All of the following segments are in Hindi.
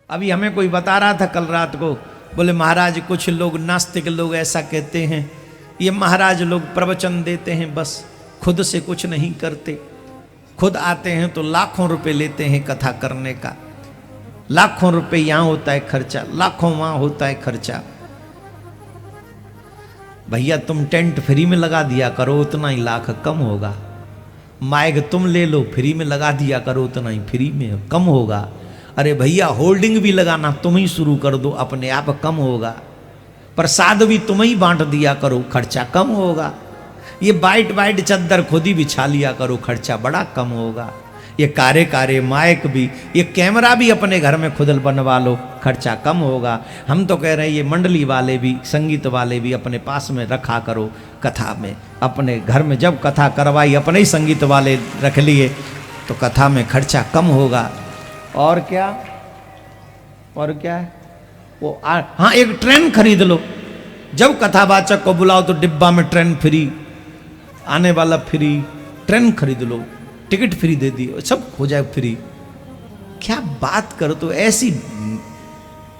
अभी हमें कोई बता रहा था कल रात को, बोले महाराज कुछ लोग नास्तिक लोग ऐसा कहते हैं, ये महाराज लोग प्रवचन देते हैं बस खुद से कुछ नहीं करते, खुद आते हैं तो लाखों रुपए लेते हैं कथा करने का, लाखों रुपए यहाँ होता है खर्चा, लाखों वहाँ होता है खर्चा। भैया तुम टेंट फ्री में लगा दिया करो, उतना ही लाख कम होगा। माइक तुम ले लो फ्री में लगा दिया करो, उतना ही फ्री में कम होगा। अरे भैया होल्डिंग भी लगाना तुम ही शुरू कर दो, अपने आप कम होगा। प्रसाद भी तुम ही बांट दिया करो, खर्चा कम होगा। ये बाइट बाइट चद्दर खुद ही बिछा लिया करो, खर्चा बड़ा कम होगा। ये कारे कारे माइक भी, ये कैमरा भी अपने घर में खुद बनवा लो, खर्चा कम होगा। हम तो कह रहे हैं ये मंडली वाले भी, संगीत वाले भी अपने पास में रखा करो कथा में। अपने घर में जब कथा करवाई अपने ही संगीत वाले रख लिए तो कथा में खर्चा कम होगा। और क्या, और क्या है वो हाँ एक ट्रेन खरीद लो, जब कथावाचक को बुलाओ तो डिब्बा में ट्रेन फ्री, आने वाला फ्री, ट्रेन खरीद लो, टिकट फ्री दे दिए, सब हो जाए फ्री। क्या बात करो। तो ऐसी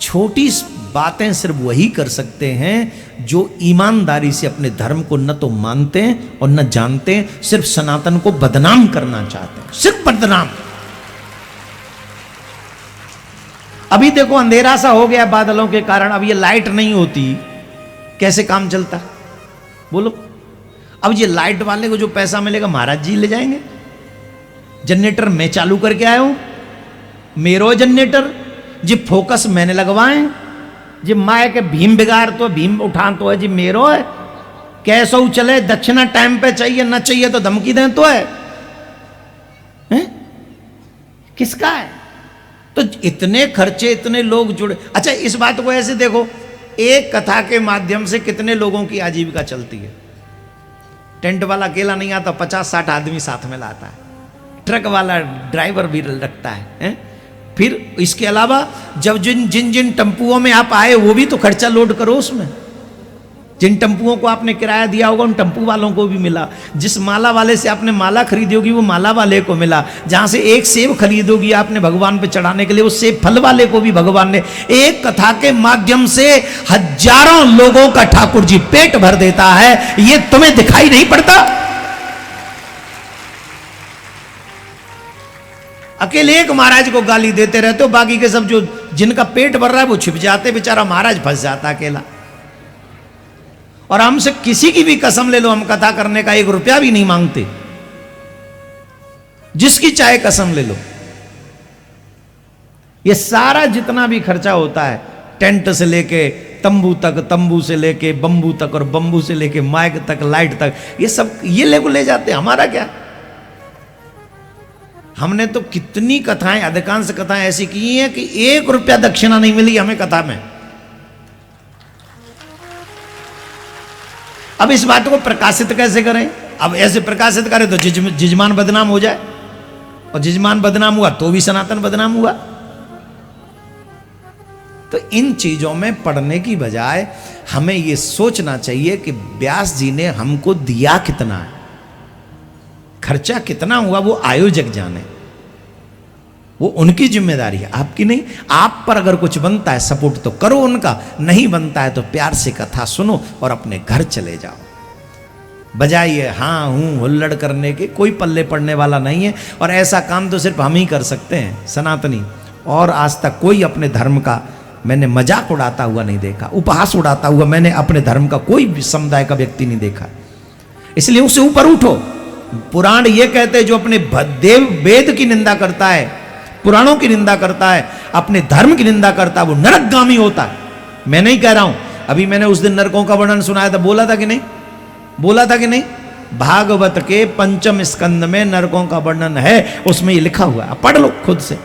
छोटी बातें सिर्फ वही कर सकते हैं जो ईमानदारी से अपने धर्म को न तो मानते हैं और न जानते हैं, सिर्फ सनातन को बदनाम करना चाहते हैं, सिर्फ बदनाम। अभी देखो अंधेरा सा हो गया बादलों के कारण, अब ये लाइट नहीं होती कैसे काम चलता बोलो। अब ये लाइट वाले को जो पैसा मिलेगा महाराज जी ले जाएंगे। जनरेटर मैं चालू करके आया हूं, मेरो जनरेटर जी, फोकस मैंने लगवाए, जी माए के भीम बिगाड़ तो भीम उठान तो है जी मेरो है, कैसो चले दक्षिणा टाइम पे चाहिए, न चाहिए तो धमकी दें तो है, हैं? किसका है? तो इतने खर्चे, इतने लोग जुड़े। अच्छा इस बात को ऐसे देखो, एक कथा के माध्यम से कितने लोगों की आजीविका चलती है। टेंट वाला अकेला नहीं आता, 50-60 आदमी साथ में लाता है, ट्रक वाला ड्राइवर भी रखता है? फिर इसके अलावा जब जिन जिन जिन टम्पुओं में आप आए वो भी तो खर्चा लोड करो उसमें। जिन टम्पुओं को आपने किराया दिया होगा उन टम्पू वालों को भी मिला, जिस माला वाले से आपने माला खरीदी होगी वो माला वाले को मिला, जहां से एक सेब खरीदोगी आपने भगवान पे चढ़ाने के लिए वो सेब फल वाले को भी भगवान ने। एक कथा के माध्यम से हजारों लोगों का ठाकुर जी पेट भर देता है, ये तुम्हें दिखाई नहीं पड़ता? अकेले एक महाराज को गाली देते रहते हो, बाकी के सब जो जिनका पेट भर रहा है वो छिप जाते, बेचारा महाराज फंस जाता अकेला। और हमसे किसी की भी कसम ले लो, हम कथा करने का 1 रुपया भी नहीं मांगते, जिसकी चाहे कसम ले लो। ये सारा जितना भी खर्चा होता है, टेंट से लेके तंबू तक, तंबू से लेके बंबू तक, और बंबू से लेके माइक तक, लाइट तक, ये सब ये ले जाते हैं। हमारा क्या? हमने तो कितनी कथाएं, अधिकांश कथाएं ऐसी की हैं कि 1 रुपया दक्षिणा नहीं मिली हमें कथा में। अब इस बात को प्रकाशित कैसे करें? अब ऐसे प्रकाशित करें तो जिजमान बदनाम हो जाए, और जिजमान बदनाम हुआ तो भी सनातन बदनाम हुआ। तो इन चीजों में पढ़ने की बजाय हमें यह सोचना चाहिए कि व्यास जी ने हमको दिया कितना है, खर्चा कितना हुआ वो आयोजक जाने, वो उनकी जिम्मेदारी है, आपकी नहीं। आप पर अगर कुछ बनता है सपोर्ट तो करो उनका, नहीं बनता है तो प्यार से कथा सुनो और अपने घर चले जाओ। बजाइए हाँ हूँ हुल्लड़ करने के, कोई पल्ले पड़ने वाला नहीं है। और ऐसा काम तो सिर्फ हम ही कर सकते हैं सनातनी, और आज तक कोई अपने धर्म का मैंने मजाक उड़ाता हुआ नहीं देखा, उपहास उड़ाता हुआ मैंने अपने धर्म का कोई भी समुदाय का व्यक्ति नहीं देखा। इसलिए उससे ऊपर उठो। पुराण ये कहते हैं जो अपने देव वेद की निंदा करता है, पुराणों की निंदा करता है, अपने धर्म की निंदा करता है, वो नरकगामी होता है। मैं नहीं कह रहा हूं, अभी मैंने उस दिन नरकों का वर्णन सुनाया था, बोला था कि नहीं? बोला था कि नहीं? भागवत के 5वें स्कंद में नरकों का वर्णन है, उसमें ये लिखा हुआ है, पढ़ लो खुद से।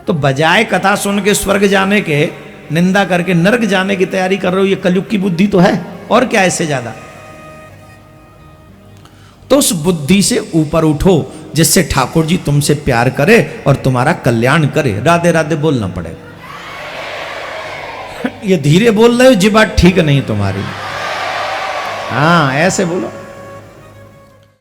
तो बजाय कथा सुन के स्वर्ग जाने के निंदा करके नरक जाने की तैयारी कर रहे हो, ये कलयुग की बुद्धि तो है, और क्या इससे ज्यादा। तो उस बुद्धि से ऊपर उठो जिससे ठाकुर जी तुमसे प्यार करे और तुम्हारा कल्याण करे। राधे राधे बोलना पड़ेगा। ये धीरे बोल रहे हो, जी बात ठीक नहीं तुम्हारी। हाँ ऐसे बोलो।